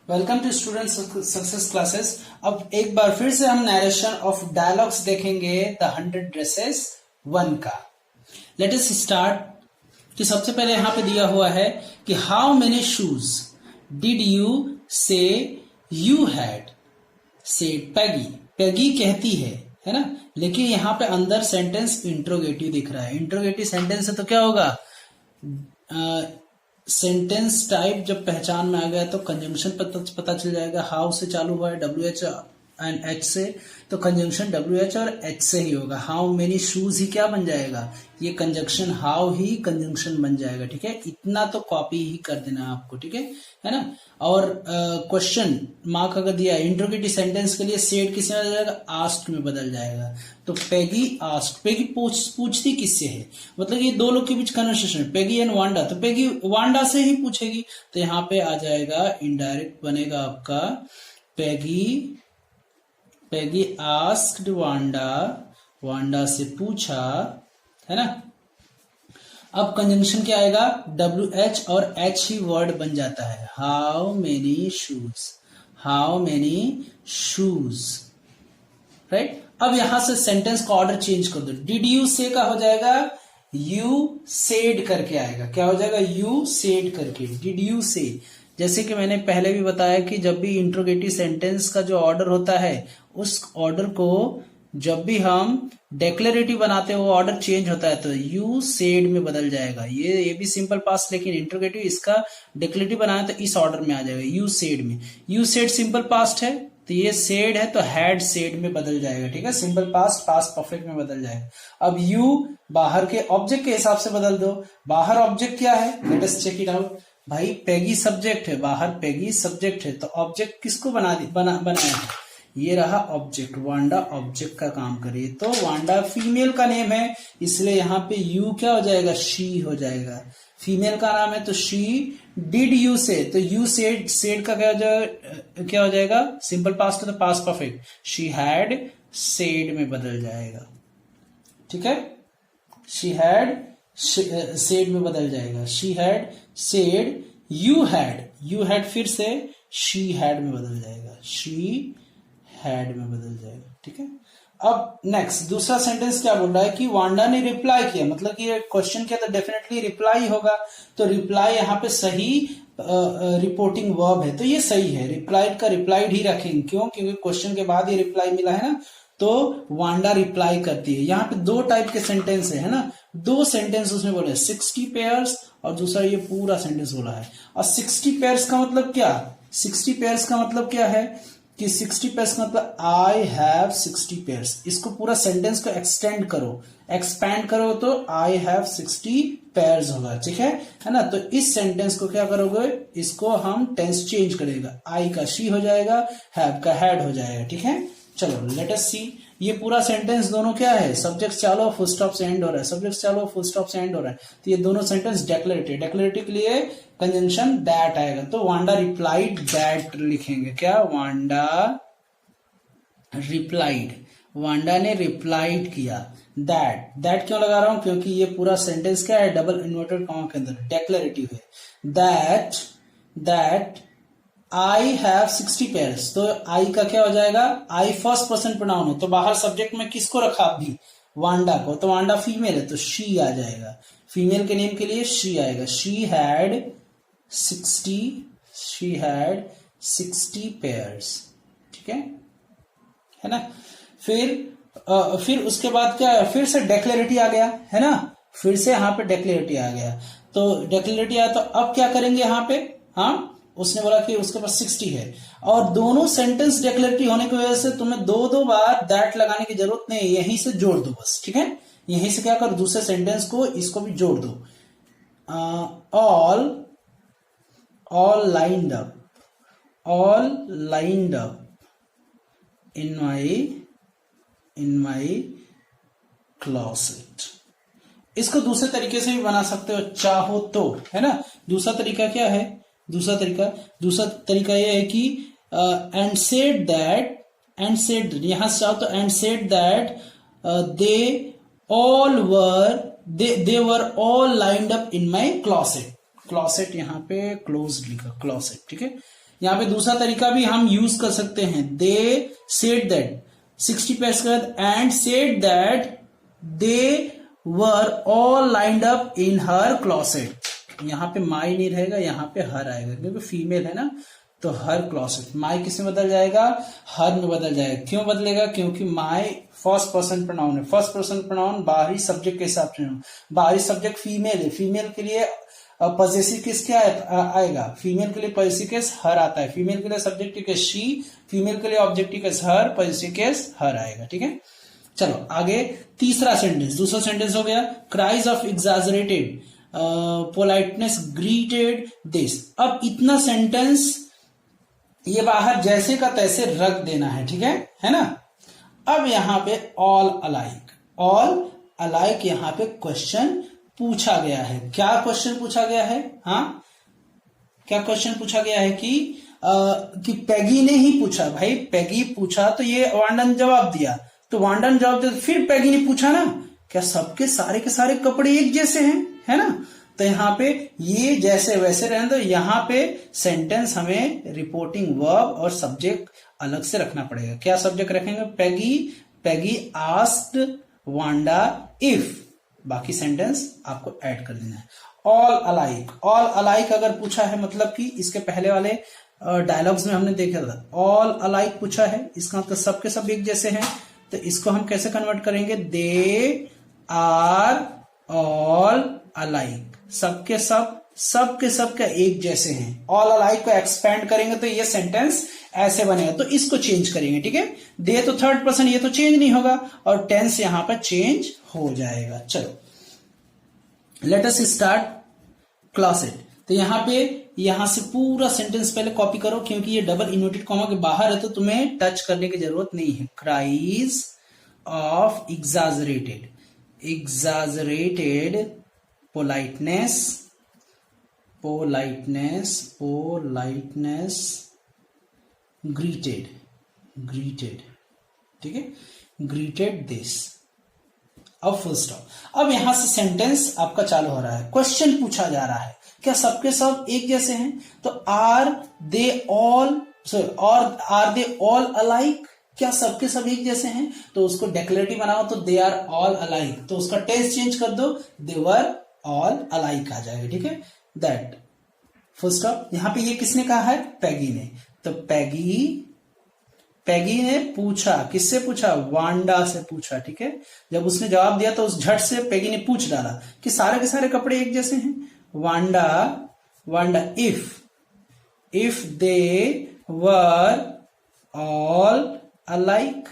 Welcome to student success classes. अब एक बार फिर से हम नरेशन ऑफ डायलॉग्स देखेंगे द 100 ड्रेसेस 1 का। Let us start. तो सबसे पहले यहां पे दिया हुआ है कि how many shoes did you say you had said Peggy. Peggy कहती है ना, लेकिन यहां पे अंदर सेंटेंस इंट्रोगेटिव दिख रहा है। इंट्रोगेटिव सेंटेंस है तो क्या होगा, सेंटेंस टाइप जब पहचान में आ गया तो कंजंक्शन पता चल जाएगा। हाउ से चालू हुआ है WH एंड H से, तो कंजंक्शन WH और H से ही होगा। हाउ मेनी शूज ही क्या बन जाएगा, ये कंजंक्शन हाउ ही कंजंक्शन बन जाएगा। ठीक है, इतना तो कॉपी ही कर देना आपको। ठीक है ना। और क्वेश्चन मार्क अगर दिया है इंट्रोगेटिव सेंटेंस के लिए, सेड किसमें बदल जाएगा, आस्क्ड में बदल जाएगा। तो पेगी आस्क्ड, पेगी पूछती किससे है, मतलब ये दो लोग के बीच कन्वर्सेशन है, पेगी एंड वांडा, तो पेगी वांडा से ही पूछेगी। तो यहाँ पे आ जाएगा इनडायरेक्ट बनेगा आपका पेगी आस्क्ड वांडा, वांडा से पूछा, है ना। अब कंजंक्शन क्या आएगा, WH और H ही वर्ड बन जाता है। How many shoes, how many shoes, right. अब यहां से सेंटेंस का ऑर्डर चेंज कर दो। डिड यू से का हो जाएगा यू सेड करके आएगा। क्या हो जाएगा, यू सेड करके। डिड यू से, जैसे कि मैंने पहले भी बताया कि जब भी इंट्रोगेटिव सेंटेंस का जो ऑर्डर होता है, उस ऑर्डर को जब भी हम डेक्लेरेटिव बनाते हैं वो ऑर्डर चेंज होता है, तो यू सेड में बदल जाएगा। ये भी सिंपल पास्ट, लेकिन इंट्रोगेटिव इसका डेक्लेरेटिव बनाए तो इस ऑर्डर में आ जाएगा, यू सेड में। यू सेड सिंपल पास्ट है, तो ये सेड है तो हैड सेड में बदल जाएगा। ठीक है, सिंपल पास्ट पास्ट परफेक्ट में बदल जाएगा। अब यू बाहर के ऑब्जेक्ट के हिसाब से बदल दो। बाहर ऑब्जेक्ट क्या है, let us check it out. भाई पेगी सब्जेक्ट है, बाहर पेगी सब्जेक्ट है, तो ऑब्जेक्ट किसको बनाया है, ये रहा ऑब्जेक्ट। वांडा ऑब्जेक्ट का काम करे, तो वांडा फीमेल का नेम है, इसलिए यहाँ पे यू क्या हो जाएगा, शी हो जाएगा। फीमेल का नाम है तो शी। डिड यू से, तो यू सेड का क्या हो जाएगा, सिंपल पास्ट है तो past perfect, she had said में बदल जाएगा। ठीक है, शी हैड सेड में बदल जाएगा। She had said, you had फिर से शी हैड में बदल जाएगा, शी हैड में बदल जाएगा। ठीक है, अब नेक्स्ट दूसरा सेंटेंस क्या बोल रहा है कि वांडा ने रिप्लाई किया, मतलब कि ये क्वेश्चन किया तो डेफिनेटली रिप्लाई होगा, तो रिप्लाई यहाँ पे सही रिपोर्टिंग वर्ब है, तो ये सही है। रिप्लाइड का रिप्लाइड ही रखेंगे, क्यों, क्योंकि क्वेश्चन के बाद ये रिप्लाई मिला है ना, तो वांडा रिप्लाई करती है। यहाँ पे दो टाइप के सेंटेंस है ना, दो सेंटेंस उसमें बोले 60 पेयर्स और दूसरा ये पूरा सेंटेंस बोला है। और 60 पेयर्स का मतलब क्या, 60 पेयर्स का मतलब क्या है कि 60 पेयर्स का मतलब आई हैव 60 पेयर्स। इसको पूरा सेंटेंस को एक्सपैंड करो तो आई हैव 60 पेयर्स होगा। ठीक है ना। तो इस सेंटेंस को क्या करोगे, इसको हम टेंस चेंज करेगा, आई का शी हो जाएगा, हैव का हैड हो जाएगा। ठीक है, चलो लेट अस सी। ये पूरा सेंटेंस दोनों क्या है, सब्जेक्ट चालू फुल स्टॉप से एंड हो रहा है, सब्जेक्ट चालू फुल स्टॉप से एंड हो रहा है, तो ये दोनों सेंटेंस डेक्लेरेटिव के लिए कंजंक्शन दैट आएगा, तो वांडा रिप्लाइड दैट लिखेंगे। क्या, वांडा रिप्लाइड, वांडा ने रिप्लाइड किया। दैट क्यों लगा रहा हूं, क्योंकि ये पूरा सेंटेंस क्या है, डबल इन्वर्टेड कॉमा के अंदर डेक्लेरेटिव है। दैट आई हैव 60 पेयर्स, तो आई का क्या हो जाएगा, आई फर्स्ट पर्सन प्रोनाउन है, तो बाहर सब्जेक्ट में किसको रखा अभी, वांडा को, तो वांडा फीमेल है तो शी आ जाएगा। फीमेल के नेम के लिए शी आएगा। She had 60 pairs. ठीक है ना। फिर उसके बाद क्या है, फिर से डेक्लेरेटिव आ गया है ना, फिर से यहाँ पे डेक्लेरेटिव आ गया, तो डेक्लेरेटिव आया तो अब क्या करेंगे यहाँ पे, हाँ उसने बोला कि उसके पास 60 है, और दोनों सेंटेंस डेक्लेरेटिव होने की वजह से तुम्हें दो बार दैट लगाने की जरूरत नहीं है, यहीं से जोड़ दो बस। ठीक है, यहीं से क्या करो, दूसरे सेंटेंस को इसको भी जोड़ दो। all lined up in my closet। इसको दूसरे तरीके से भी बना सकते हो चाहो तो, है ना। दूसरा तरीका क्या है, दूसरा तरीका यह है कि एंड सेड यहां से चाहो तो and said that they were all lined up in my closet। Closet यहाँ पे क्लोज्ड लिखा, क्लॉसेट। ठीक है, यहाँ पे दूसरा तरीका भी हम यूज कर सकते हैं, दे सेड दैट 60 पेयर्स के बाद and said that they were all lined up in her closet. यहाँ पे माई नहीं रहेगा, यहाँ पे हर आएगा क्योंकि फीमेल है ना, तो हर क्लॉसेट। माई किस में बदल जाएगा, हर में बदल जाएगा। क्यों बदलेगा, क्योंकि माई फर्स्ट पर्सन प्रोनाउन है। फर्स्ट पर्सन प्रोनाउन बाहरी सब्जेक्ट के हिसाब से, बाहरी सब्जेक्ट फीमेल है, फीमेल के लिए पॉजेसिव केस क्या आएगा, फीमेल के लिए पॉजेसिव केस हर आता है, फीमेल के लिए सब्जेक्टिव केस शी, फीमेल के लिए ऑब्जेक्टिव केस हर, पॉजेसिव केस हर आएगा। ठीक है, चलो आगे तीसरा सेंटेंस, दूसरा सेंटेंस हो गया, cries of exaggerated politeness greeted this. अब इतना सेंटेंस ये बाहर जैसे का तैसे रख देना है, ठीक है ना। अब यहां पे ऑल अलाइक यहां पे क्वेश्चन पूछा गया है। क्या क्वेश्चन पूछा गया है, हाँ क्या क्वेश्चन पूछा गया है कि पैगी ने ही पूछा। भाई पैगी पूछा तो ये वांडा ने जवाब दिया, तो वांडा ने जवाब दिया, फिर पैगी ने पूछा ना, क्या सबके सारे के सारे कपड़े एक जैसे हैं, है ना। तो यहाँ पे ये जैसे वैसे रहने दो, यहाँ पे सेंटेंस हमें रिपोर्टिंग वर्ब और सब्जेक्ट अलग से रखना पड़ेगा। क्या सब्जेक्ट रखेंगे, पैगी आस्क्ड वांडा इफ, बाकी सेंटेंस आपको ऐड कर देना है। ऑल अलाइक अगर पूछा है, मतलब कि इसके पहले वाले डायलॉग्स में हमने देखा था ऑल अलाइक पूछा है, इसका मतलब सबके सब एक जैसे हैं। तो इसको हम कैसे कन्वर्ट करेंगे, दे आर ऑल अलाइक, सबके सब क्या एक जैसे हैं। ऑल अलाइक को एक्सपेंड करेंगे तो ये सेंटेंस ऐसे बनेगा, तो इसको चेंज करेंगे। ठीक है, दे तो थर्ड पर्सन, ये तो चेंज नहीं होगा और टेंस यहां पर चेंज हो जाएगा। चलो लेट अस स्टार्ट क्लॉसेट। तो यहां से पूरा सेंटेंस पहले कॉपी करो, क्योंकि ये डबल इन्वर्टेड कॉमा के बाहर है तो तुम्हें टच करने की जरूरत नहीं है। Cries of exaggerated politeness greeted, ठीक है, ग्रीटेड दिस। अब फुल स्टॉप। अब यहां से सेंटेंस आपका चालू हो रहा है, क्वेश्चन पूछा जा रहा है, क्या सबके सब एक जैसे हैं, तो आर दे ऑल अलाइक, क्या सबके सब एक जैसे हैं, तो उसको डेक्लेरेटिव बनाओ तो दे आर ऑल अलाइक, तो उसका टेंस चेंज कर दो, दे वर ऑल अलाइक आ जाएगा। ठीक है, दैट फुल स्टॉप। यहां पे ये किसने कहा है, पैगी ने, तो पैगी ने पूछा, किससे पूछा, वांडा से पूछा। ठीक है, जब उसने जवाब दिया तो उस झट से पैगी ने पूछ डाला कि सारे के सारे कपड़े एक जैसे हैं। Wanda if they were all alike,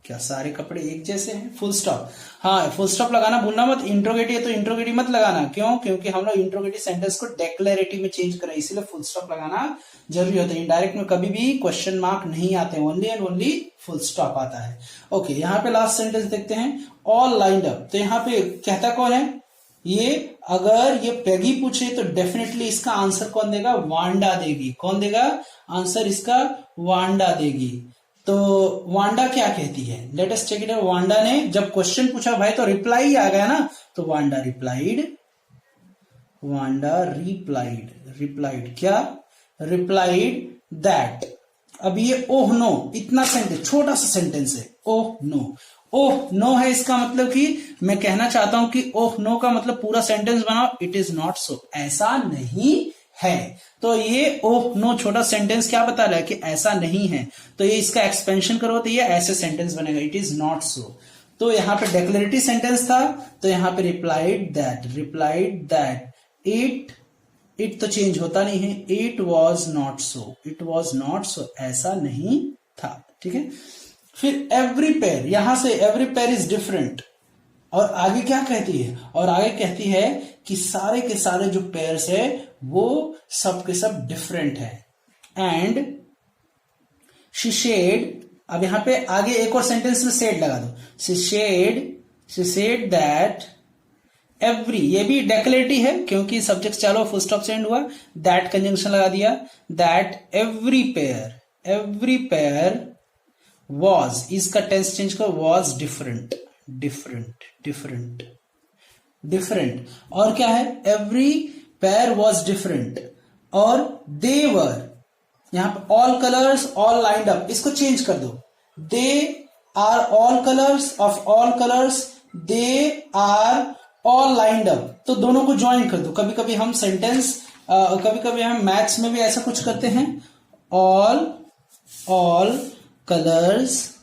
क्या सारे कपड़े एक जैसे हैं, फुल स्टॉप। हाँ, फुल स्टॉप लगाना भूलना मत, इंट्रोगेटिव है तो इंट्रोगेटिव मत लगाना। क्यों, क्योंकि हम लोग इंट्रोगेटिव सेंटेंस को डेक्लेरेटिव में चेंज करें, इसीलिए फुल स्टॉप लगाना जरूरी होता है। इनडायरेक्ट में कभी भी क्वेश्चन मार्क नहीं आते, only and only full stop आता है। ओके, यहाँ पे लास्ट सेंटेंस देखते हैं, ऑल लाइंड अप। तो यहाँ पे कहता कौन है, ये अगर ये पैगी पूछे तो डेफिनेटली इसका आंसर कौन देगा, वांडा देगी। कौन देगा आंसर इसका, वांडा देगी। तो वांडा क्या कहती है, let us check it out. Wanda ने जब क्वेश्चन पूछा भाई तो रिप्लाई आ गया ना, तो वांडा रिप्लाइड क्या, रिप्लाइड दैट। अब ये ओह नो, इतना सेंटेंस, छोटा सा सेंटेंस है, ओह नो है, इसका मतलब कि मैं कहना चाहता हूं कि ओह नो का मतलब पूरा सेंटेंस बनाओ, इट इज नॉट सो, ऐसा नहीं है। तो ये ओह नो छोटा सेंटेंस क्या बता रहा है कि ऐसा नहीं है, तो ये इसका एक्सपेंशन करो तो ये ऐसे सेंटेंस बनेगा, इट इज नॉट सो। तो यहां पे डेक्लेरेटिव सेंटेंस था, तो यहां पे रिप्लाइड दैट इट तो चेंज होता नहीं है, इट वॉज नॉट सो, ऐसा नहीं था। ठीक है, फिर एवरी पेयर, यहां से एवरी पेयर इज डिफरेंट, और आगे क्या कहती है, और आगे कहती है कि सारे के सारे जो पेयर्स है वो सब के सब डिफरेंट है। एंड शी शेड, अब यहां पे आगे एक और सेंटेंस में सेड लगा दो, शी सेड दैट एवरी, ये भी डेक्लेरेटिव है क्योंकि सब्जेक्ट चालू फुल स्टॉप से एंड हुआ, दैट कंजंक्शन लगा दिया, दैट एवरी पेयर वॉज, इसका टेंस चेंज करो, वॉज डिफरेंट। और क्या है, एवरी पेयर वॉज डिफरेंट, और दे वर, यहाँ पे all colours all lined up, इसको चेंज कर दो, they are all colours of all colours, they are all lined up, तो दोनों को ज्वाइन कर दो। कभी कभी हम सेंटेंस कभी कभी हम मैथ्स में भी ऐसा कुछ करते हैं, all colours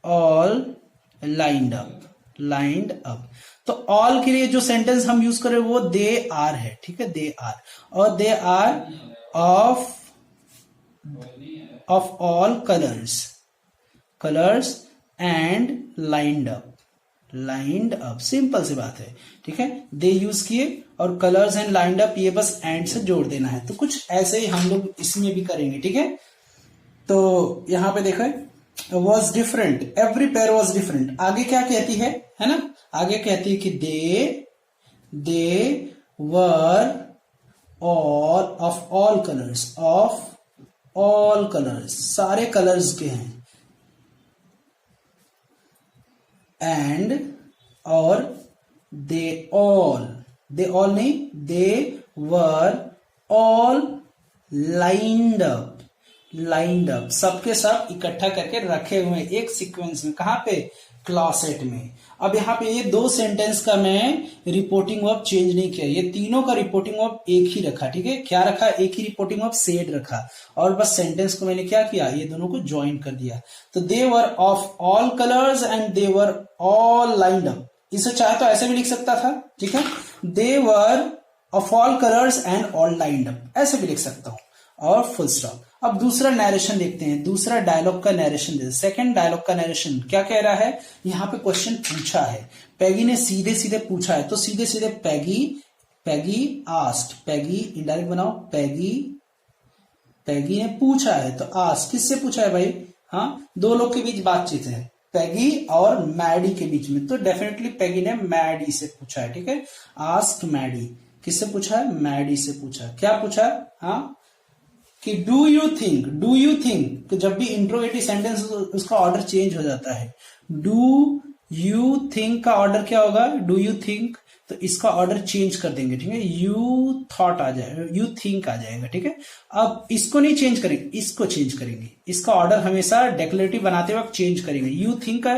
all lined up. तो ऑल के लिए जो सेंटेंस हम यूज करें वो दे आर है, ठीक है, दे आर, और they are of all colours and lined up, simple सी बात है, ठीक है। दे यूज किए और कलर्स एंड लाइंड अप, ये बस एंड से जोड़ देना है। तो कुछ ऐसे ही हम लोग इसमें भी करेंगे, ठीक है। तो यहां पे देखो, was different, every pair was different. आगे क्या कहती है ना, आगे कहती है कि they were all of all colours, सारे कलर्स के हैं, एंड और दे ऑल नहीं, they were all lined up, सबके सब इकट्ठा करके रखे हुए एक सीक्वेंस में, कहां पे, क्लासेट में। अब यहाँ पे ये दो सेंटेंस का मैं रिपोर्टिंग वर्ब चेंज नहीं किया, ये तीनों का रिपोर्टिंग वर्ब एक ही रखा, ठीक है। क्या रखा, एक ही रिपोर्टिंग वर्ब, सेड रखा, और बस सेंटेंस को मैंने क्या किया, ये दोनों को ज्वाइन कर दिया। तो they were of all colours and they were all lined up, इसे चाहे तो ऐसे भी लिख सकता था, ठीक है, they were of all colours and all lined up, ऐसे भी लिख सकता हूं, और फुल स्टॉप। अब दूसरा नैरेशन देखते हैं, दूसरा डायलॉग का नैरेशन देखते हैं। सेकंड डायलॉग का नैरेशन क्या कह रहा है, यहाँ पे क्वेश्चन पूछा है, पैगी ने सीधे सीधे पूछा है, तो सीधे सीधे पैगी आस्क्ड, पैगी इनडायरेक्ट बनाओ, पैगी ने पूछा है, तो आस्क किससे पूछा है भाई, हाँ, दो लोग के बीच बातचीत है, पैगी और मैडी के बीच में, तो डेफिनेटली पैगी ने मैडी से पूछा है, ठीक है। आस्क मैडी, किससे पूछा है, मैडी से पूछा। क्या पूछा, हाँ, कि डू यू थिंक, तो जब भी इंट्रोगेटिव सेंटेंस उसका ऑर्डर चेंज हो जाता है, डू यू थिंक का ऑर्डर क्या होगा, डू यू थिंक, तो इसका ऑर्डर चेंज कर देंगे, ठीक है, यू थॉट आ जाएगा, यू थिंक आ जाएगा, ठीक है। अब इसको नहीं चेंज करेंगे, इसको चेंज करेंगे, इसका ऑर्डर हमेशा डेक्लेरेटिव बनाते वक्त चेंज करेंगे, यू थिंक का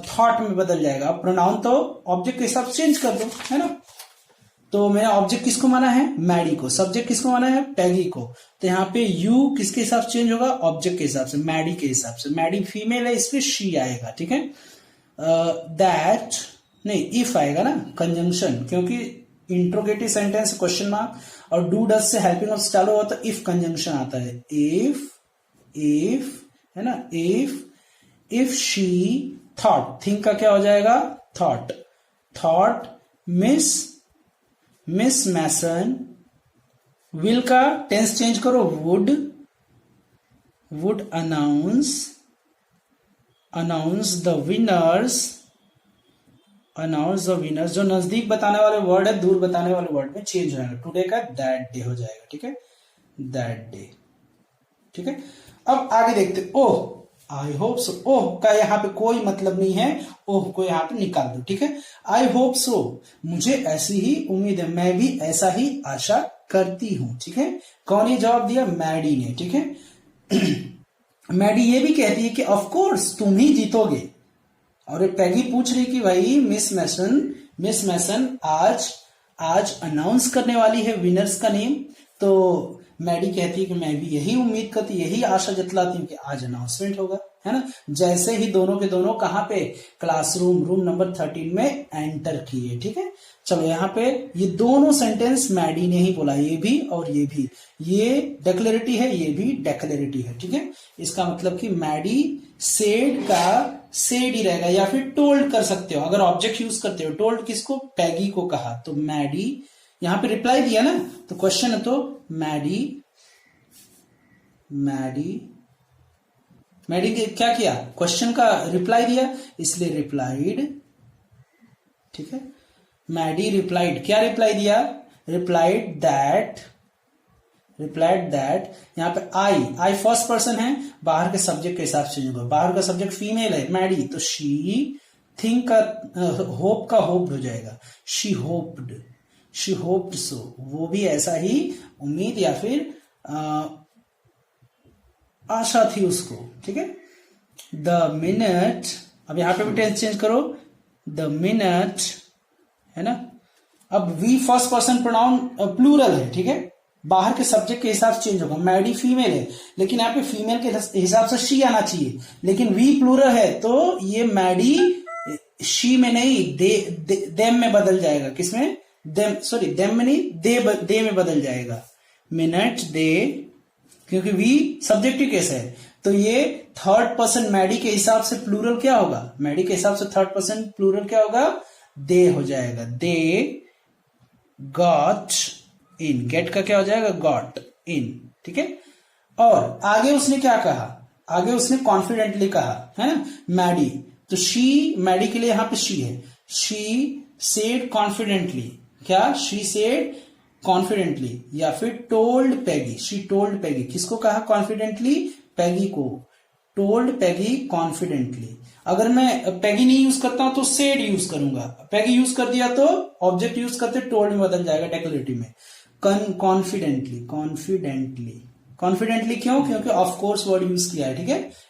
थॉट में बदल जाएगा। प्रोनाउन तो ऑब्जेक्ट के हिसाब से चेंज कर दो, है ना। तो मैंने ऑब्जेक्ट किसको माना है, मैडी को, सब्जेक्ट किसको माना है, पैगी को, तो यहाँ पे यू किसके हिसाब से चेंज होगा, ऑब्जेक्ट के हिसाब से, मैडी के हिसाब से, मैडी फीमेल है इसलिए शी आएगा, ठीक है। दैट नहीं, इफ आएगा ना, कंजंक्शन, क्योंकि इंट्रोगेटिव सेंटेंस क्वेश्चन मार्क और डू डज से हेल्पिंग ऑफ चालू हुआ तो इफ कंजंक्शन आता है, इफ है ना, इफ शी थॉट, थिंक का क्या हो जाएगा, थॉट मिस मैसन, विल का टेंस चेंज करो, वुड अनाउंस द विनर्स, जो नजदीक बताने वाले वर्ड है दूर बताने वाले वर्ड में चेंज हो जाएगा, टुडे का दैट डे हो जाएगा, ठीक है, दैट डे, ठीक है। अब आगे देखते, ओह आई होप सो, ओह का यहाँ पे कोई मतलब नहीं है, ओह को यहाँ पे निकाल दो, ठीक है। आई होप सो, मुझे ऐसी ही उम्मीद है, मैं भी ऐसा ही आशा करती हूं, ठीक है। कौन ये जवाब दिया, मैडी ने, ठीक है। मैडी ये भी कहती है कि ऑफ कोर्स तुम ही जीतोगे, और पैगी पूछ रही कि भाई मिस मैसन आज अनाउंस करने वाली है विनर्स का नेम, तो मैडी कहती है कि मैं भी यही उम्मीद करती, यही आशा जतलाती हूँ कि आज अनाउंसमेंट होगा, है ना। जैसे ही दोनों के दोनों कहां पे, क्लासरूम, रूम नंबर 13 में एंटर किए, ठीक है। चलो यहाँ पे ये दोनों सेंटेंस मैडी ने ही बोला, ये भी और ये भी, ये डेक्लेरेटिव है, ये भी डेक्लेरेटिव है, ठीक है। इसका मतलब कि मैडी सेड का सेड ही रहेगा, या फिर टोल्ड कर सकते हो, अगर ऑब्जेक्ट यूज करते हो। टोल्ड किसको, पैगी को कहा, तो मैडी यहां पे रिप्लाई दिया ना, तो क्वेश्चन है, तो मैडी क्या किया, क्वेश्चन का रिप्लाई दिया, इसलिए रिप्लाइड, ठीक है। मैडी रिप्लाइड, क्या रिप्लाई दिया, रिप्लाइड दैट, यहां पे आई फर्स्ट पर्सन है, बाहर के सब्जेक्ट के हिसाब से होगा, बाहर का सब्जेक्ट फीमेल है मैडी, तो शी, थिंक का होप का होप्ड हो जाएगा, शी होप्ड सो, वो भी ऐसा ही उम्मीद या फिर आशा थी उसको, ठीक है। द मिनट, अब यहां पे भी टेंस चेंज करो, द मिनट, है ना। अब we first person pronoun plural है, ठीक है, बाहर के सब्जेक्ट के हिसाब से चेंज होगा। मैडी फीमेल है, लेकिन यहाँ पे फीमेल के हिसाब से शी आना चाहिए, लेकिन वी प्लूरल है तो ये मैडी शी में नहीं देम में बदल जाएगा। किसमें? देम, सॉरी देम में नहीं, दे में बदल जाएगा। मिनट, दे, क्योंकि वी सब्जेक्टिव केस है तो ये थर्ड पर्सन मैडी के हिसाब से प्लूरल क्या होगा? मैडी के हिसाब से थर्ड पर्सन प्लूरल क्या होगा? दे हो जाएगा। दे गॉट इन, गेट का क्या हो जाएगा? गॉट इन, ठीक है। और आगे उसने क्या कहा? आगे उसने कॉन्फिडेंटली कहा, है ना, मैडी, तो शी, मैडी के लिए यहां पे शी है। शी सेड कॉन्फिडेंटली, क्या? शी सेड कॉन्फिडेंटली, या फिर टोल्ड पैगी, शी टोल्ड पैगी। किसको कहा कॉन्फिडेंटली? पैगी को। टोल्ड पैगी कॉन्फिडेंटली। अगर मैं पैगी नहीं यूज करता हूं तो सेड यूज करूंगा। पैगी यूज कर दिया तो ऑब्जेक्ट यूज करते टोल्ड में बदल जाएगा डेक्लेरेटिव में। कॉन्फिडेंटली, कॉन्फिडेंटली, कॉन्फिडेंटली क्यों? क्योंकि ऑफ कोर्स वर्ड यूज किया है, ठीक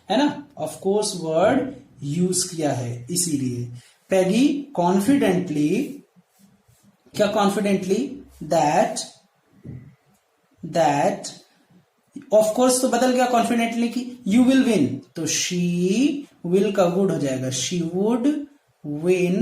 है ना, ऑफ कोर्स वर्ड यूज किया है, इसीलिए पैगी कॉन्फिडेंटली, क्या कॉन्फिडेंटली? दैट ऑफ कोर्स तो बदल गया कॉन्फिडेंटली की, यू विल विन, तो शी विल का वुड हो जाएगा, शी वुड विन,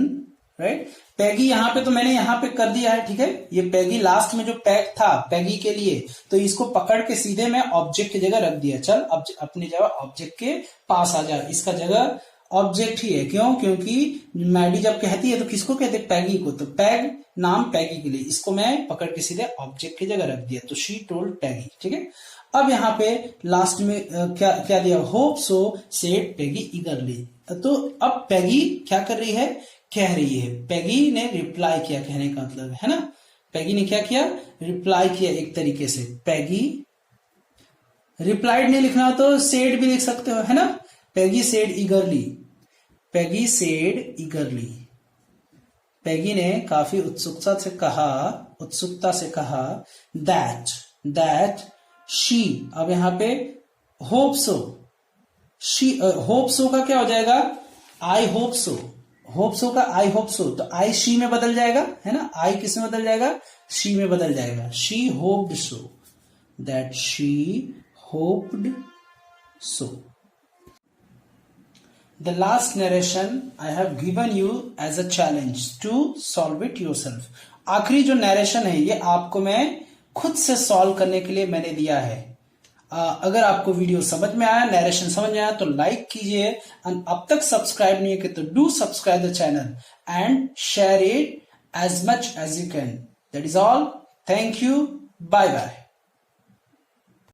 राइट। पैगी यहां पे तो मैंने यहां पे कर दिया है, ठीक है। ये पैगी लास्ट में जो पैग था पैगी के लिए, तो इसको पकड़ के सीधे मैं ऑब्जेक्ट की जगह रख दिया। चल अब अपनी जगह ऑब्जेक्ट के पास आ जा, इसका जगह ऑब्जेक्ट ही है। क्यों? क्योंकि मैडी जब कहती है तो किसको कहते हैं? पैगी को, तो पैग नाम पैगी के लिए, इसको मैं पकड़ के सीधे ऑब्जेक्ट की जगह रख दिया, तो शी टोल्ड पैगी, ठीक है। अब यहाँ पे लास्ट में क्या दिया? होप सो सेड पैगी ईगरली। तो अब पैगी क्या कर रही है? कह रही है। पैगी ने रिप्लाई किया, कहने का मतलब है ना, पैगी ने क्या किया? रिप्लाई किया एक तरीके से। पैगी रिप्लाइड नहीं लिखना हो तो सेड भी लिख सकते हो, है ना। पैगी सेड ईगरली, पैगी सेड ईगरली। पैगी ने काफी उत्सुकता से कहा दैट शी, अब यहां पे hope so, she hope so का क्या हो जाएगा? I hope so, hope so का आई होप सो, तो आई शी में बदल जाएगा, है ना। आई किस में बदल जाएगा? शी में बदल जाएगा। She hoped so, that she hoped so. The last narration I have given you as a challenge to solve it yourself. आखिरी जो नरेशन है ये आपको मैं खुद से सॉल्व करने के लिए मैंने दिया है। अगर आपको वीडियो समझ में आया, नरेशन समझ में आया तो लाइक कीजिए, एंड अब तक सब्सक्राइब नहीं किया तो do subscribe the channel and share it as much as you can. That is all. Thank you. Bye bye.